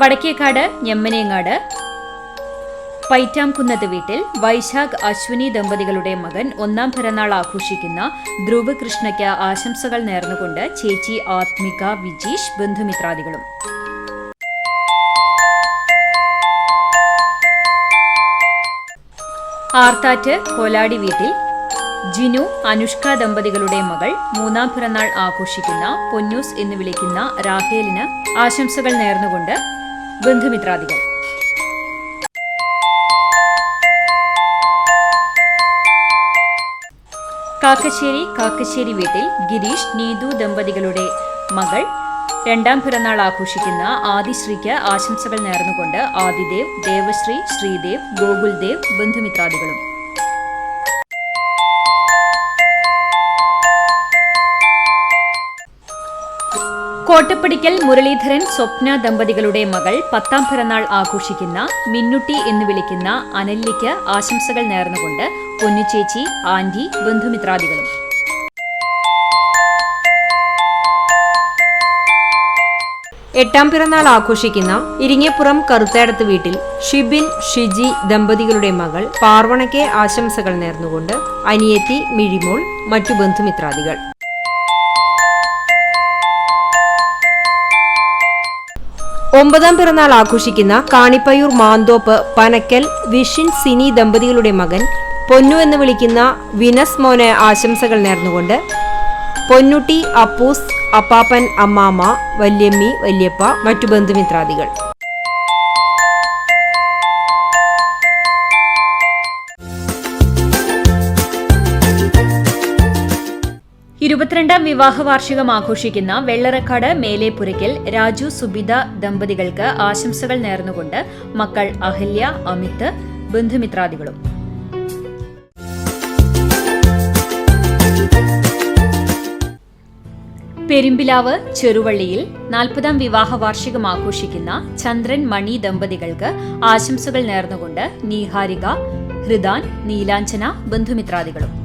വടക്കേക്കാട് ഞമ്മനേങ്ങാട് പൈറ്റാംകുന്നത്ത് വീട്ടിൽ വൈശാഖ് അശ്വിനി ദമ്പതികളുടെ മകൻ ഒന്നാം പിറന്നാൾ ആഘോഷിക്കുന്ന ധ്രുവ് കൃഷ്ണയ്ക്ക് ആശംസകൾ നേർന്നുകൊണ്ട് ചേച്ചി ആത്മിക, വിജീഷ്, ബന്ധുമിത്രാദികളും. ആർത്താറ്റ് കോലാടി വീട്ടിൽ ജിനു, അനുഷ്ക ദമ്പതികളുടെ മകൾ മൂന്നാം പിറന്നാൾ ആഘോഷിക്കുന്ന പൊന്നൂസ് എന്ന് വിളിക്കുന്ന രാഹേലിന് ആശംസകൾ നേർന്നുകൊണ്ട് ബന്ധുമിത്രാദികൾ. കാക്കശ്ശേരി വീട്ടിൽ ഗിരീഷ്, നീതു ദമ്പതികളുടെ മകൾ രണ്ടാം പിറന്നാൾ ആഘോഷിക്കുന്ന ആദിശ്രീക്ക് ആശംസകൾ നേർന്നുകൊണ്ട് ആദിദേവ്, ദേവശ്രീ, ശ്രീദേവ്, ഗോകുൽദേവ്, ബന്ധുമിത്രാദികളും. കോട്ടപ്പടിക്കൽ മുരളീധരൻ, സ്വപ്ന ദമ്പതികളുടെ മകൾ 10ാം പിറന്നാൾ ആഘോഷിക്കുന്ന മിന്നുട്ടി എന്ന് വിളിക്കുന്ന അനല്യയ്ക്ക് ആശംസകൾ നേർന്നുകൊണ്ട് പൊന്നുചേച്ചി, ആന്റി, ബന്ധുമിത്രാദികളും. എട്ടാം പിറന്നാൾ ആഘോഷിക്കുന്ന ഇരിങ്ങപ്പുറം കറുത്തേടത്ത് വീട്ടിൽ ഷിബിൻ, ഷിജി ദമ്പതികളുടെ മകൾ പാർവണയ്ക്ക് ആശംസകൾ നേർന്നുകൊണ്ട് അനിയത്തി മിഴിമോൾ, മറ്റു ബന്ധുമിത്രാദികൾ. 9ാം പിറന്നാൾ ആഘോഷിക്കുന്ന കാണിപ്പയൂർ മാന്തോപ്പ് പനക്കൽ വിഷിൻ, സിനി ദമ്പതികളുടെ മകൻ പൊന്നു എന്ന് വിളിക്കുന്ന വിനസ് മോന് ആശംസകൾ നേർന്നുകൊണ്ട് പൊന്നുട്ടി, അപ്പൂസ്, അപ്പാപ്പൻ, അമ്മാമ്മ, വല്യമ്മി, വല്യപ്പ, മറ്റു ബന്ധുമിത്രാദികൾ. ഇരുപത്തിരണ്ടാം വിവാഹ വാർഷികം ആഘോഷിക്കുന്ന വെള്ളറക്കാട് മേലേപ്പുരയ്ക്കൽ രാജു, സുബിത ദമ്പതികൾക്ക് ആശംസകൾ നേർന്നുകൊണ്ട് മക്കൾ അഹല്യ, അമിത്, ബന്ധുമിത്രാദികളും. പെരുമ്പിലാവ് ചെറുവള്ളിയിൽ 40ാം വിവാഹ വാർഷികം ആഘോഷിക്കുന്ന ചന്ദ്രൻ, മണി ദമ്പതികൾക്ക് ആശംസകൾ നേർന്നുകൊണ്ട് നീഹാരിക, ഹൃദാൻ, നീലാഞ്ജന, ബന്ധുമിത്രാദികളും.